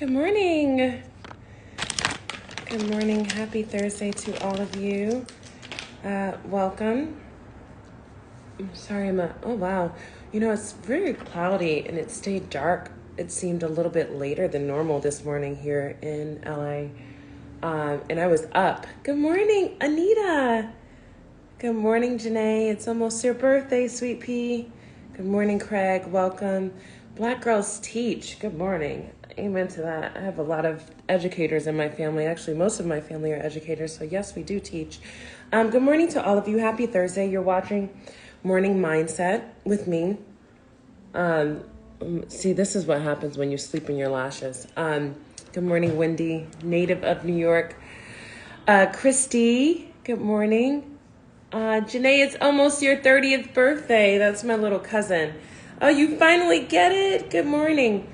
Good morning. Good morning. Happy Thursday to all of you. Welcome. I'm sorry, oh wow. It's very cloudy and it stayed dark. It seemed a little bit later than normal this morning here in LA. And I was up. Good morning, Anita. Good morning, Janae. It's almost your birthday, sweet pea. Good morning, Craig. Welcome. Black Girls Teach. Good morning. Amen to that. I have a lot of educators in my family. Actually, most of my family are educators. So yes, we do teach. Good morning to all of you. Happy Thursday. You're watching Morning Mindset with me. See, this is what happens when you sleep in your lashes. Good morning, Wendy, native of New York. Christy, good morning. Janae, it's almost your 30th birthday. That's my little cousin. Oh, you finally get it? Good morning.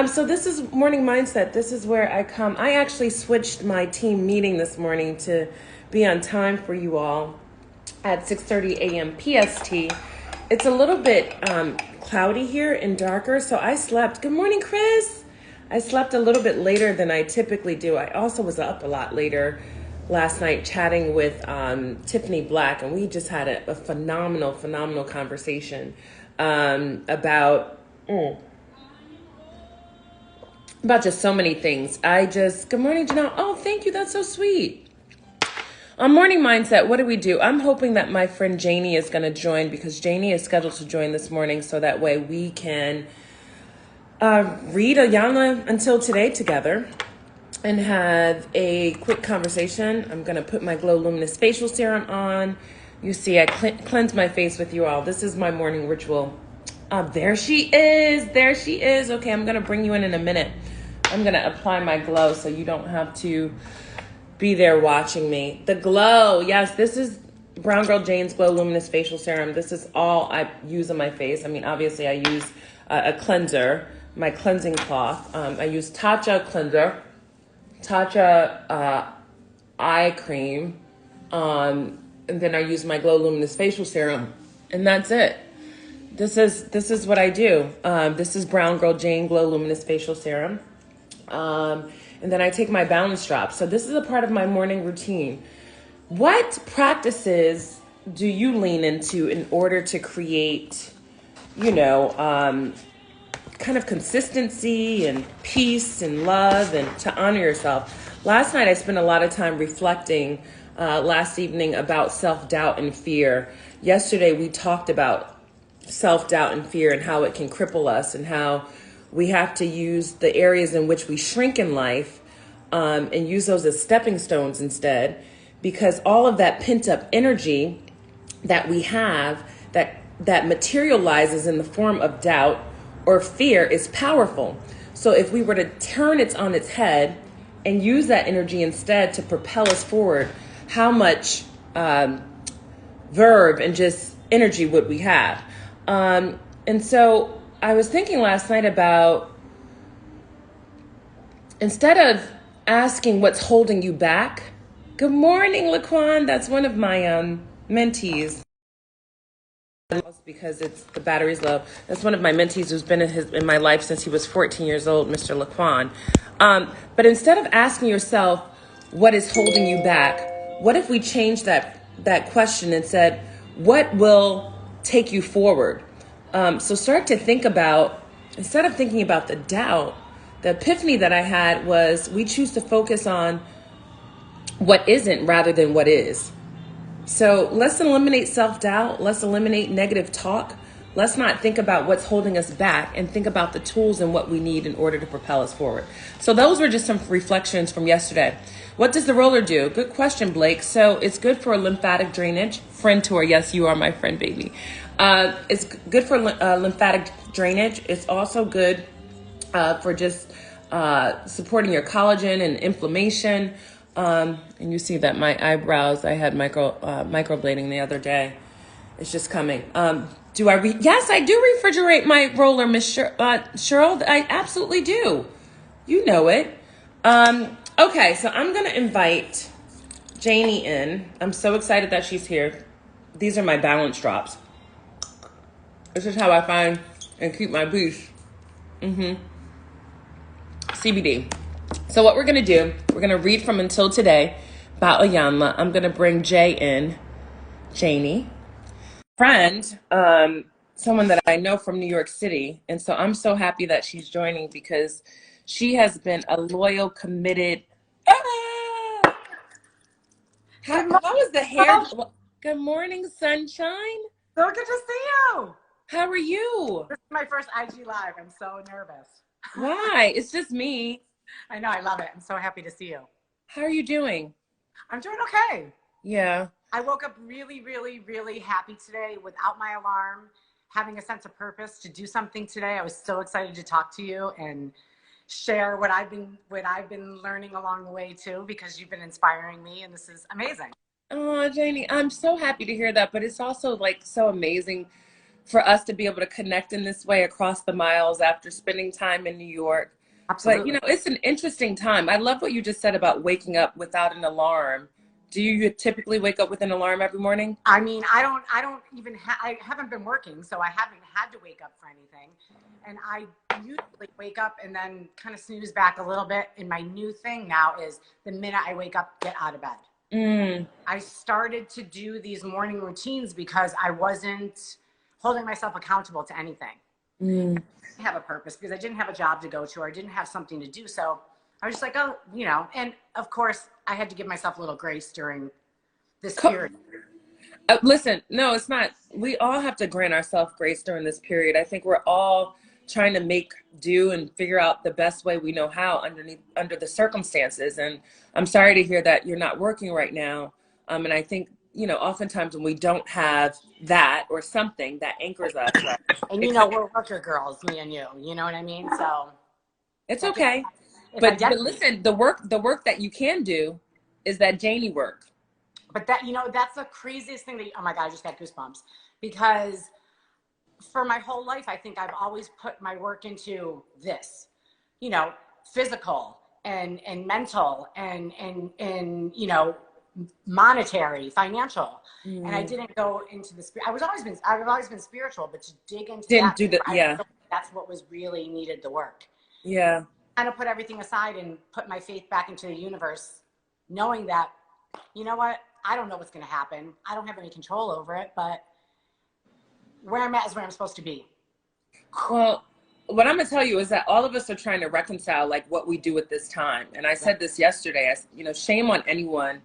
So this is Morning Mindset. This is where I come. I actually switched my team meeting this morning to be on time for you all at 6:30 a.m. PST. It's a little bit cloudy here and darker, so I slept. Good morning, Chris. I slept a little bit later than I typically do. I also was up a lot later last night chatting with Tiffany Black, and we just had a phenomenal conversation about just so many things. Good morning, Janelle. Oh, thank you. That's so sweet. On Morning Mindset, what do we do? I'm hoping that my friend Janie is going to join because Janie is scheduled to join this morning so that way we can read Ayana Until Today together and have a quick conversation. I'm going to put my Glow Luminous Facial Serum on. You see, I cleanse my face with you all. This is my morning ritual. There she is. There she is. Okay, I'm going to bring you in a minute. I'm going to apply my glow so you don't have to be there watching me. The glow. Yes, this is Brown Girl Jane's Glow Luminous Facial Serum. This is all I use on my face. I mean, obviously, I use a cleanser, my cleansing cloth. I use Tatcha cleanser, Tatcha eye cream, and then I use my Glow Luminous Facial Serum, and that's it. This is what I do. This is Brown Girl Jane Glow Luminous Facial Serum. And then I take my balance drops. So this is a part of my morning routine. What practices do you lean into in order to create, kind of consistency and peace and love and to honor yourself? Last night I spent a lot of time reflecting last evening about self-doubt and fear. Yesterday we talked about self-doubt and fear and how it can cripple us and how we have to use the areas in which we shrink in life and use those as stepping stones instead, because all of that pent-up energy that we have that materializes in the form of doubt or fear is powerful. So if we were to turn it on its head and use that energy instead to propel us forward, how much verve and just energy would we have? And so I was thinking last night about, instead of asking what's holding you back. Good morning, Laquan. That's one of my mentees. Because the battery's low. That's one of my mentees who's been in my life since he was 14 years old, Mr. Laquan. But instead of asking yourself what is holding you back, what if we changed that question and said, what will take you forward? So start to think about, instead of thinking about the doubt, the epiphany that I had was we choose to focus on what isn't rather than what is. So let's eliminate self-doubt. Let's eliminate negative talk. Let's not think about what's holding us back and think about the tools and what we need in order to propel us forward. So those were just some reflections from yesterday. What does the roller do? Good question, Blake. So it's good for lymphatic drainage. Friend tour. Yes, you are my friend, baby. It's good for lymphatic drainage. It's also good for just supporting your collagen and inflammation. And you see that my eyebrows, I had microblading the other day. It's just coming. Yes, I do refrigerate my roller, Miss Cheryl. I absolutely do. You know it. Okay, so I'm going to invite Janie in. I'm so excited that she's here. These are my balance drops. This is how I find and keep my peace. CBD. So what we're going to do, we're going to read from Until Today by Iyanla. I'm going to bring Jay in, Janie. Friend, someone that I know from New York City. And so I'm so happy that she's joining because she has been a loyal, committed. Ah! How is the hair? Good morning, sunshine. So good to see you. How are you? This is my first IG Live. I'm so nervous. Why? It's just me. I know. I love it. I'm so happy to see you. How are you doing? I'm doing okay. Yeah. I woke up really, really, really happy today without my alarm, having a sense of purpose to do something today. I was so excited to talk to you and share what I've been learning along the way too, because you've been inspiring me, and this is amazing. Oh, Janie, I'm so happy to hear that, but it's also like so amazing for us to be able to connect in this way across the miles after spending time in New York. Absolutely. But, you know, it's an interesting time. I love what you just said about waking up without an alarm. Do you typically wake up with an alarm every morning? I mean, I haven't been working, so I haven't had to wake up for anything. And I usually wake up and then kind of snooze back a little bit. And my new thing now is the minute I wake up, get out of bed. I started to do these morning routines because I wasn't holding myself accountable to anything. I didn't have a purpose because I didn't have a job to go to, or I didn't have something to do. So I was just like, oh, you know, and of course I had to give myself a little grace during this period. Listen, no, it's not. We all have to grant ourselves grace during this period. I think we're all trying to make do and figure out the best way we know how under the circumstances. And I'm sorry to hear that you're not working right now. And I think, you know, oftentimes when we don't have that or something that anchors us. And you know, we're worker girls, me and you know what I mean? So it's okay. But listen, the work that you can do is that Janie work. But that, you know, that's the craziest thing that, oh my God, I just got goosebumps. Because for my whole life, I think I've always put my work into this, you know, physical and mental and, you know, monetary, financial. And I didn't go into the spirit. I've always been spiritual, but to dig into that's what was really needed the work. Yeah. Kind of put everything aside and put my faith back into the universe, knowing that, you know what, I don't know what's going to happen. I don't have any control over it, but where I'm at is where I'm supposed to be. Well, what I'm going to tell you is that all of us are trying to reconcile like what we do at this time. And I said this yesterday, you know, shame on anyone,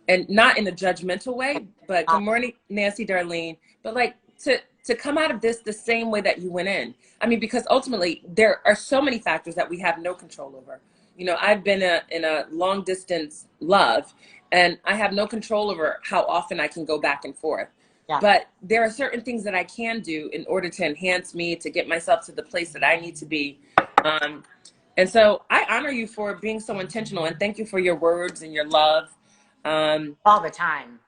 and not in a judgmental way, but good morning, Nancy Darlene, but like to come out of this the same way that you went in. I mean, because ultimately there are so many factors that we have no control over. You know, I've been in a long distance love, and I have no control over how often I can go back and forth. Yeah. But there are certain things that I can do in order to enhance me, to get myself to the place that I need to be. And so I honor you for being so intentional, and thank you for your words and your love. All the time.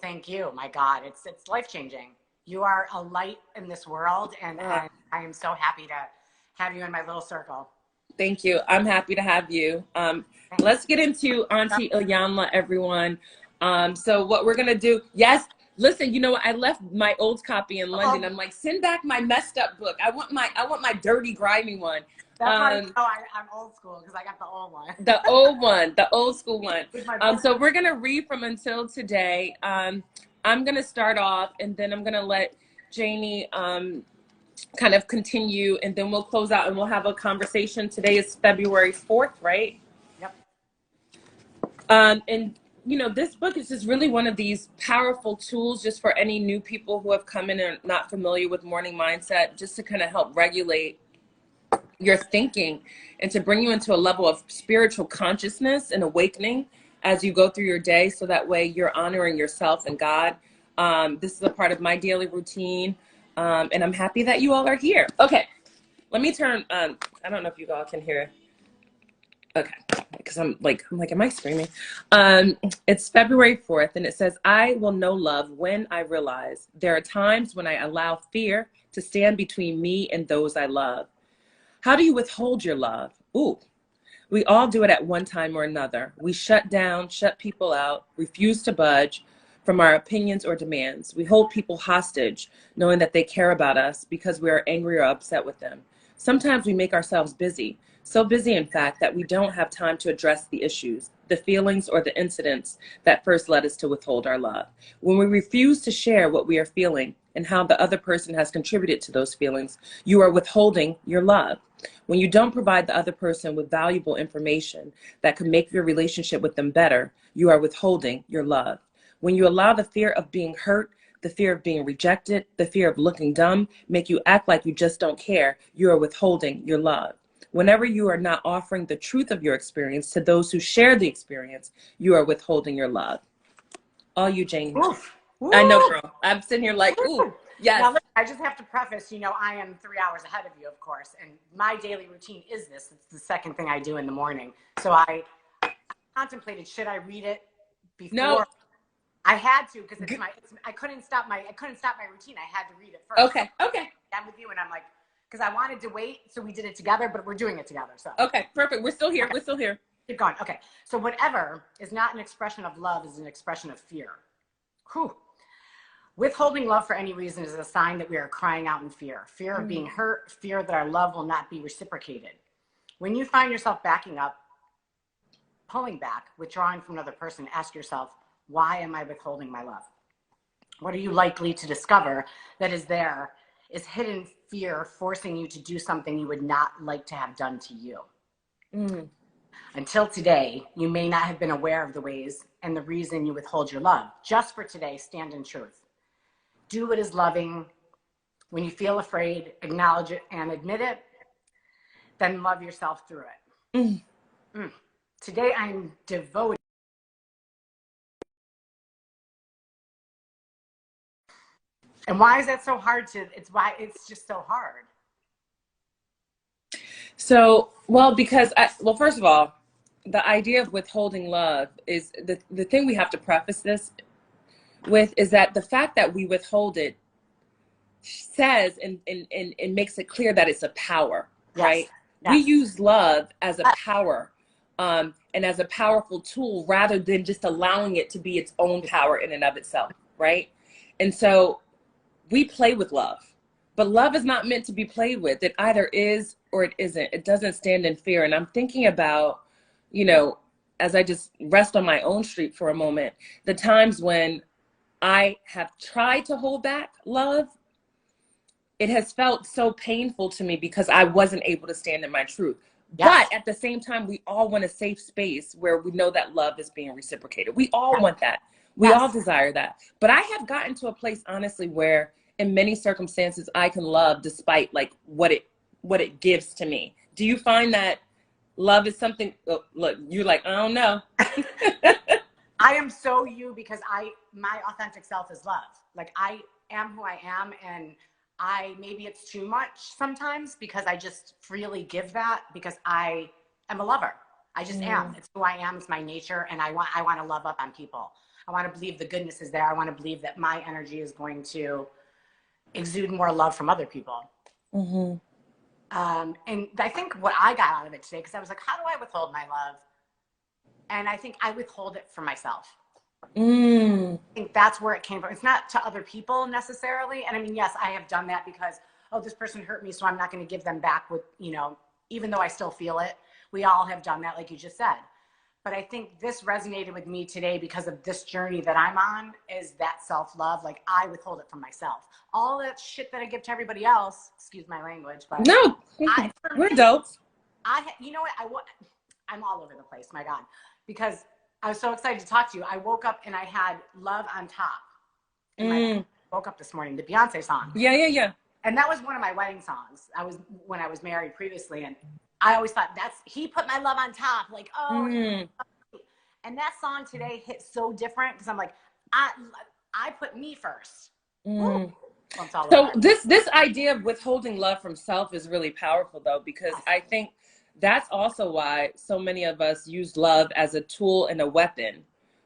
Thank you. My God, it's life-changing. You are a light in this world, and I am so happy to have you in my little circle. Thank you. I'm happy to have you. Let's get into Auntie Iyanla, everyone. So what we're going to do, yes, listen, you know what? I left my old copy in London. I'm like, send back my messed up book. I want my dirty, grimy one. That's why I'm old school, because I got the old one. The old school one. So we're going to read from Until Today. I'm going to start off, and then I'm going to let Janie kind of continue, and then we'll close out and we'll have a conversation. Today is February 4th, right? Yep. And you know, this book is just really one of these powerful tools just for any new people who have come in and not familiar with morning mindset, just to kind of help regulate your thinking and to bring you into a level of spiritual consciousness and awakening as you go through your day, so that way you're honoring yourself and God. This is a part of my daily routine. And I'm happy that you all are here. Okay, let me turn, I don't know if you all can hear. Okay, because I'm like, am I screaming? It's February 4th, and it says, I will know love when I realize there are times when I allow fear to stand between me and those I love. How do you withhold your love? Ooh, we all do it at one time or another. We shut down, shut people out, refuse to budge from our opinions or demands. We hold people hostage, knowing that they care about us because we are angry or upset with them. Sometimes we make ourselves busy. So busy, in fact, that we don't have time to address the issues, the feelings, or the incidents that first led us to withhold our love. When we refuse to share what we are feeling and how the other person has contributed to those feelings, you are withholding your love. When you don't provide the other person with valuable information that can make your relationship with them better, you are withholding your love. When you allow the fear of being hurt, the fear of being rejected, the fear of looking dumb, make you act like you just don't care, you are withholding your love. Whenever you are not offering the truth of your experience to those who share the experience, you are withholding your love. All you, Jane. Oof. I know, Ooh. girl. I'm sitting here like, ooh, Ooh. yes. Now, listen, I just have to preface, I am 3 hours ahead of you, of course, and my daily routine is this. It's the second thing I do in the morning. So I contemplated, should I read it before? No. I had to, because I couldn't stop my routine. I had to read it first. Okay. I'm with you, and I'm like, because I wanted to wait, so we did it together, but we're doing it together. So Okay, perfect. We're still here. Okay. We're still here. Keep going. Okay. So whatever is not an expression of love is an expression of fear. Whew. Withholding love for any reason is a sign that we are crying out in fear. Fear of being hurt, fear that our love will not be reciprocated. When you find yourself backing up, pulling back, withdrawing from another person, ask yourself, why am I withholding my love? What are you likely to discover that is hidden fear forcing you to do something you would not like to have done to you? Until today, you may not have been aware of the ways and the reason you withhold your love. Just for today, stand in truth. Do what is loving. When you feel afraid, acknowledge it and admit it, then love yourself through it. Today, I'm devoted. And why is that so hard it's just so hard. So, because first of all, the idea of withholding love is the thing we have to preface this with is that the fact that we withhold it says and makes it clear that it's a power, Yes. right? Yes. We use love as a power and as a powerful tool rather than just allowing it to be its own power in and of itself, right? And so we play with love, but love is not meant to be played with. It either is or it isn't. It doesn't stand in fear. And I'm thinking about, as I just rest on my own street for a moment, the times when I have tried to hold back love, it has felt so painful to me because I wasn't able to stand in my truth. Yes. But at the same time, we all want a safe space where we know that love is being reciprocated. We all want that. We all desire that. But I have gotten to a place, honestly, where in many circumstances, I can love despite like what it gives to me. Do you find that love is something, look, you're like, I don't know. I am so you because my authentic self is love. Like I am who I am, and maybe it's too much sometimes because I just freely give that because I am a lover. I just am. It's who I am. It's my nature. And I want to love up on people. I want to believe the goodness is there. I want to believe that my energy is going to exude more love from other people. And I think what I got out of it today, because I was like, how do I withhold my love? And I think I withhold it for myself. I think that's where it came from. It's not to other people necessarily. And I mean, yes, I have done that because, this person hurt me, so I'm not going to give them back with, even though I still feel it. We all have done that, like you just said. But I think this resonated with me today because of this journey that I'm on is that self-love. Like I withhold it from myself. All that shit that I give to everybody else, excuse my language, but no, we're adults. You know what? I'm all over the place, my God, because I was so excited to talk to you. I woke up and I had Love on Top. I woke up this morning, the Beyonce song. Yeah. And that was one of my wedding songs. When I was married previously, and I always thought he put my love on top. Like, and that song today hit so different because I'm like, I put me first. So this idea of withholding love from self is really powerful though, because I think that's also why so many of us use love as a tool and a weapon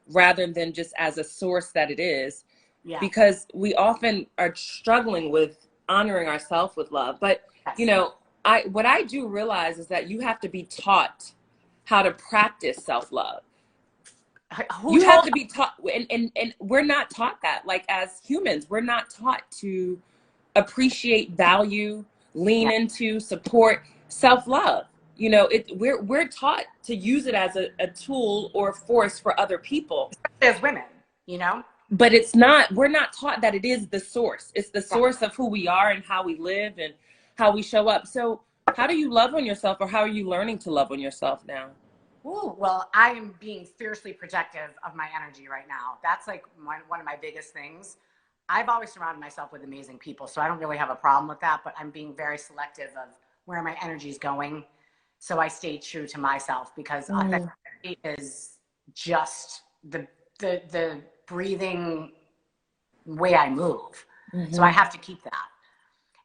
rather than just as a source that it is. Yeah. Because we often are struggling with honoring ourselves with love. But, what I do realize is that you have to be taught how to practice self-love. You have to be taught, and we're not taught that. Like as humans, we're not taught to appreciate, value, lean into, support self-love. You know, we're taught to use it as a tool or a force for other people. Especially as women, you know? But it's not, we're not taught that it is the source. It's the Yeah. source of who we are and how we live and how we show up. So how do you love on yourself, or how are you learning to love on yourself now? Ooh, well, I am being fiercely protective of my energy right now. That's like one of my biggest things. I've always surrounded myself with amazing people, so I don't really have a problem with that, but I'm being very selective of where my energy is going. So I stay true to myself, because authenticity is just the breathing way I move. Mm-hmm. So I have to keep that.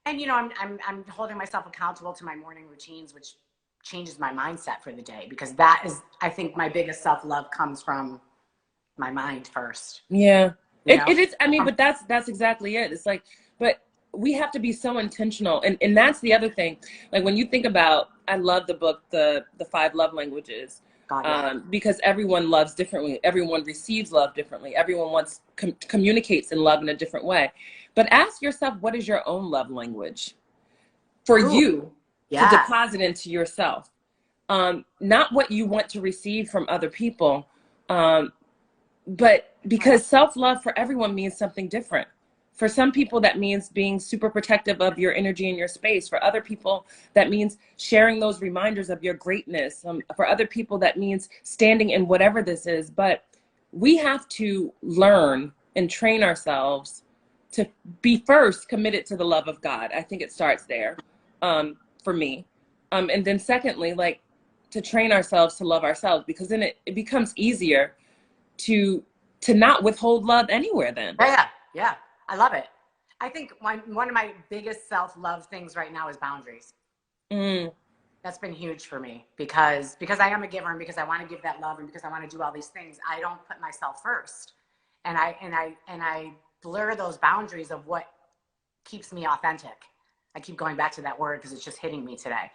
And, you know, I'm holding myself accountable to my morning routines, which changes my mindset for the day, because that is, I think, my biggest self-love comes from my mind first. Yeah, You know? it is. I mean, but that's exactly it. It's like, but we have to be so intentional, and that's the other thing. Like when you think about, I love the book, the Five Love Languages, God, yeah. because everyone loves differently. Everyone receives love differently. Everyone wants communicates in love in a different way. But ask yourself, what is your own love language for Ooh, you to yeah. deposit into yourself? Not what you want to receive from other people. But because self-love for everyone means something different. For some people, that means being super protective of your energy and your space. For other people, that means sharing those reminders of your greatness. For other people, that means standing in whatever this is. But we have to learn and train ourselves to be first committed to the love of God. I think it starts there, for me. And then secondly, like, to train ourselves to love ourselves, because then it becomes easier to not withhold love anywhere then. Yeah. I love it. I think one of my biggest self-love things right now is boundaries. That's been huge for me, because I am a giver, and because I want to give that love, and because I want to do all these things, I don't put myself first. And I blur those boundaries of what keeps me authentic. I keep going back to that word because it's just hitting me today.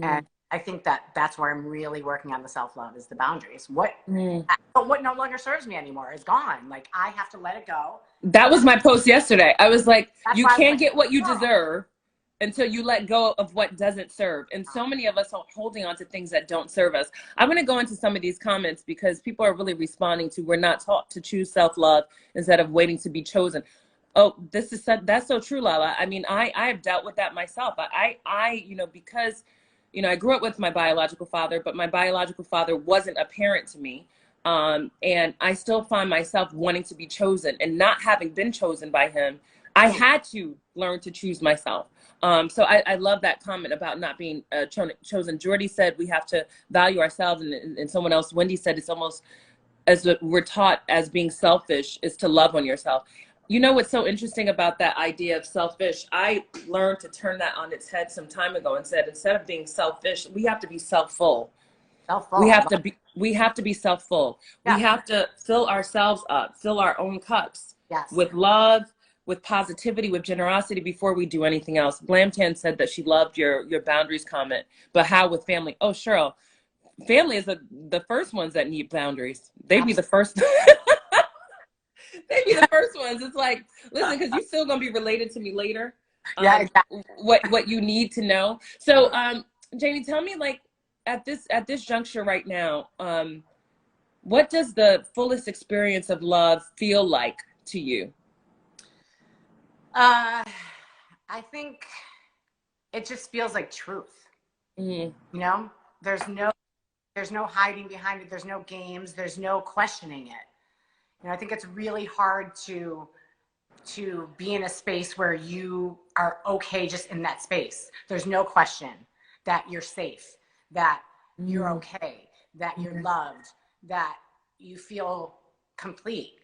And I think that's where I'm really working on the self-love, is the boundaries. What no longer serves me anymore is gone. Like, I have to let it go. That was my post yesterday. I was like, you can't like, get what you deserve until you let go of what doesn't serve. And so many of us are holding on to things that don't serve us. I'm going to go into some of these comments, because people are really responding to, we're not taught to choose self-love instead of waiting to be chosen. Oh, that's so true, Lala. I mean, I have dealt with that myself. I you know, because, you know, I grew up with my biological father, but my biological father wasn't a parent to me. And I still find myself wanting to be chosen, and not having been chosen by him, I had to learn to choose myself. So I love that comment about not being chosen. Jordy said we have to value ourselves, and someone else, Wendy, said it's almost as we're taught as being selfish is to love on yourself. You know what's so interesting about that idea of selfish? I learned to turn that on its head some time ago, and said, instead of being selfish, we have to be self-full. We have to be self-full. Yeah. We have to fill ourselves up, fill our own cups Yes. with love, with positivity, with generosity before we do anything else. Blamtan said that she loved your boundaries comment, but how with family? Oh, Cheryl, family is the first ones that need boundaries. They'd be the first. They'd be the first ones. It's like, listen, because you're still gonna be related to me later. Yeah, exactly. What you need to know. So, Jamie, tell me, like, at this juncture right now, what does the fullest experience of love feel like to you? I think it just feels like truth. You know, there's no hiding behind it. There's no games. There's no questioning it. You know, I think it's really hard to be in a space where you are okay just in that space. There's no question that you're safe, that you're okay, that you're loved, that you feel complete.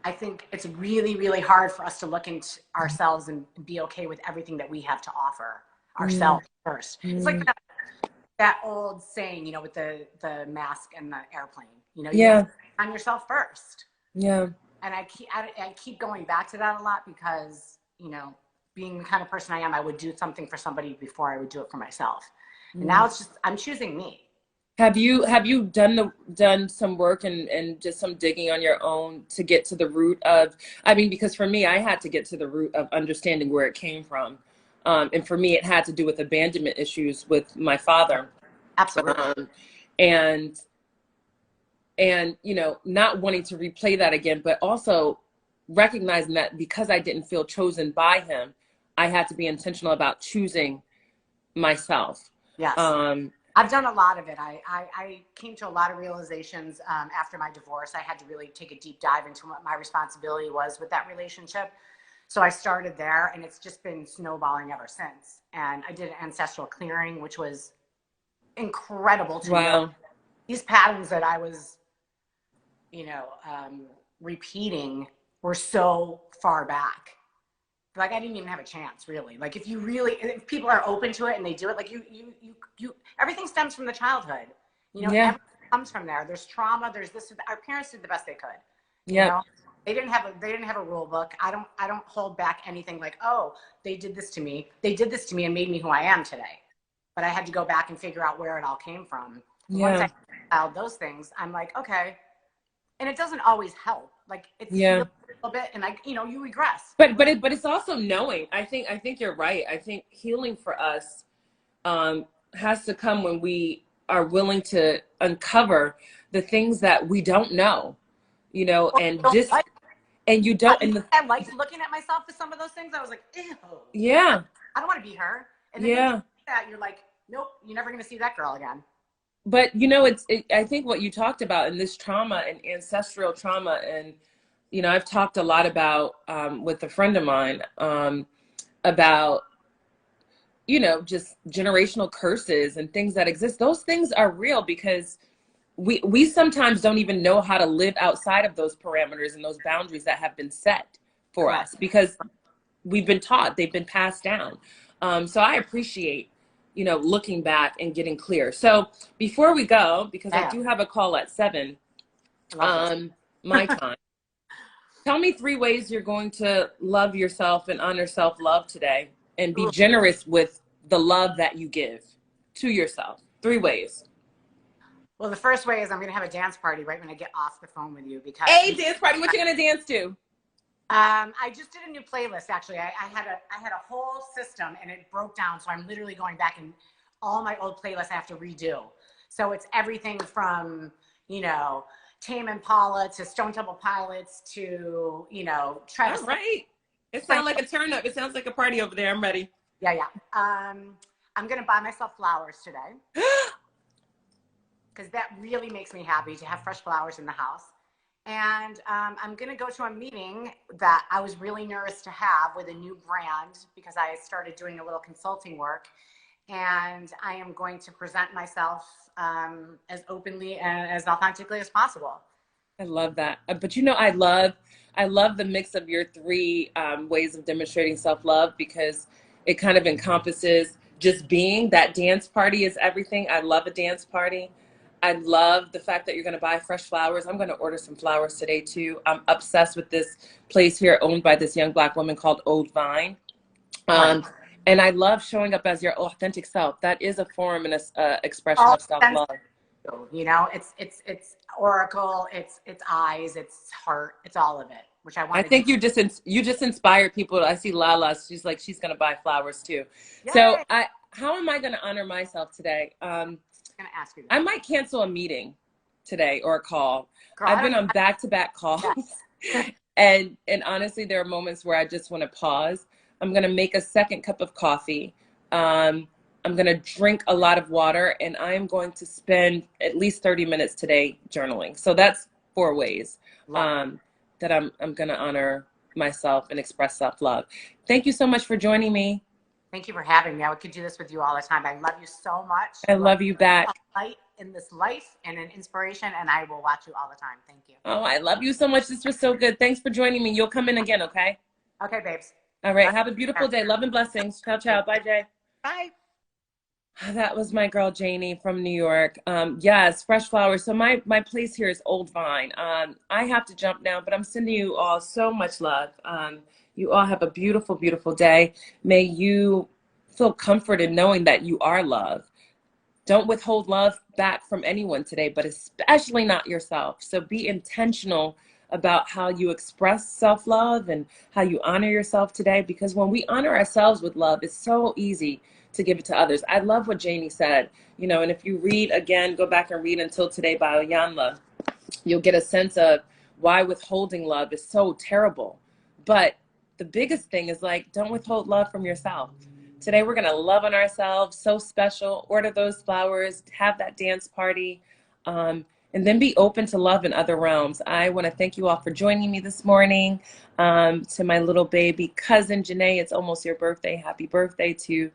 I think it's really, really hard for us to look into ourselves and be okay with everything that we have to offer ourselves first. It's like that old saying, you know, with the mask and the airplane. You know, you have to on yourself first. Yeah. And I keep going back to that a lot, because, you know, being the kind of person I am, I would do something for somebody before I would do it for myself. And now it's just, I'm choosing me. Have you done some work and just some digging on your own to get to the root of, I mean, because for me, I had to get to the root of understanding where it came from. And for me, it had to do with abandonment issues with my father. Absolutely. Um, and you know, not wanting to replay that again, but also recognizing that because I didn't feel chosen by him, I had to be intentional about choosing myself. Yes. Um, I've done a lot of it. I came to a lot of realizations after my divorce. I had to really take a deep dive into what my responsibility was with that relationship. So I started there, and it's just been snowballing ever since. And I did an ancestral clearing, which was incredible to know wow. these patterns that I was, you know, repeating were so far back. Like I didn't even have a chance, really. Like if people are open to it and they do it, like everything stems from the childhood. You know, Yeah. everything comes from there. There's trauma. There's this. Our parents did the best they could. You Yep. know, they didn't have a rule book. I don't hold back anything. Like, oh, they did this to me. They did this to me and made me who I am today. But I had to go back and figure out where it all came from. And once Yeah. I found those things, I'm like, okay. And it doesn't always help. Like it's Yeah. healed a little bit, and you regress. But it's also knowing. I think you're right. I think healing for us has to come when we are willing to uncover the things that we don't know, you know, and just Like, and you don't and the, I liked looking at myself for some of those things. I was like, ew. yeah. I don't want to be her. And then Yeah. that you're like, nope, you're never going to see that girl again. But you know, I think what you talked about in this trauma and ancestral trauma, and you know, I've talked a lot about with a friend of mine about, you know, just generational curses and things that exist. Those things are real because we sometimes don't even know how to live outside of those parameters and those boundaries that have been set for Correct. us because we've been taught, they've been passed down. So I appreciate, you know, looking back and getting clear. So before we go, because I Yeah. do have a call at 7 I love this. my time, tell me 3 ways you're going to love yourself and honor self-love today and be Ooh. generous with the love that you give to yourself. 3 ways. Well, the first way is I'm going to have a dance party right when I get off the phone with you because Hey, dance party. What you gonna dance to? I just did a new playlist. Actually, I had a whole system and it broke down. So I'm literally going back and all my old playlists I have to redo. So it's everything from, Tame Impala to Stone Temple Pilots to, Travis. All right. It sounds like a turn up. It sounds like a party over there. I'm ready. Yeah, yeah. I'm going to buy myself flowers today because that really makes me happy to have fresh flowers in the house. And I'm going to go to a meeting that I was really nervous to have with a new brand because I started doing a little consulting work. And I am going to present myself as openly and as authentically as possible. I love that. But you know, I love the mix of your 3 ways of demonstrating self-love because it kind of encompasses just being. That dance party is everything. I love a dance party. I love the fact that you're going to buy fresh flowers. I'm going to order some flowers today too. I'm obsessed with this place here owned by this young Black woman called Old Vine. Right. And I love showing up as your authentic self. That is a form and a expression All of self-love. it's oracle, it's eyes, it's heart, it's all of it, which I want I to think do. you just inspired people. I see Lala. She's like, she's going to buy flowers too. Yay! So how am I going to honor myself today? I'm going to ask you that. I might cancel a meeting today or a call. Girl, I've been on back-to-back calls. Yeah. and honestly, there are moments where I just want to pause. I'm going to make a second cup of coffee. I'm going to drink a lot of water, and I'm going to spend at least 30 minutes today journaling. So that's 4 ways that I'm going to honor myself and express self-love. Thank you so much for joining me. Thank you for having me. I could do this with you all the time. I love you so much. I love you back. Light in this life and an inspiration, and I will watch you all the time. Thank you. Oh, I love you so much. This was so good. Thanks for joining me. You'll come in again, okay? Okay, babes. All right. Have a beautiful day. Love and blessings. Ciao, ciao. Bye, Jay. Bye. That was my girl, Janie from New York. Yes, fresh flowers. So my place here is Old Vine. I have to jump now, but I'm sending you all so much love. You all have a beautiful, beautiful day. May you feel comfort in knowing that you are loved. Don't withhold love back from anyone today, but especially not yourself. So be intentional about how you express self-love and how you honor yourself today, because when we honor ourselves with love, it's so easy to give it to others. I love what Janie said, you know, and if you read again, go back and read Until Today by Oyanla, you'll get a sense of why withholding love is so terrible. But the biggest thing is like, don't withhold love from yourself. Today, we're going to love on ourselves. So special. Order those flowers, have that dance party, and then be open to love in other realms. I want to thank you all for joining me this morning. To my little baby cousin, Janae, it's almost your birthday. Happy birthday to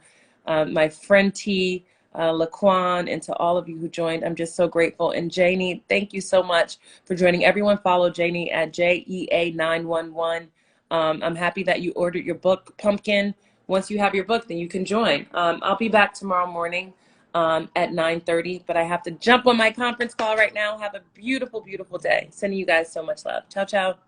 my friend T, Laquan, and to all of you who joined. I'm just so grateful. And Janie, thank you so much for joining. Everyone follow Janie at JEA911. I'm happy that you ordered your book, Pumpkin. Once you have your book, then you can join. I'll be back tomorrow morning at 9:30, but I have to jump on my conference call right now. Have a beautiful, beautiful day. Sending you guys so much love. Ciao, ciao.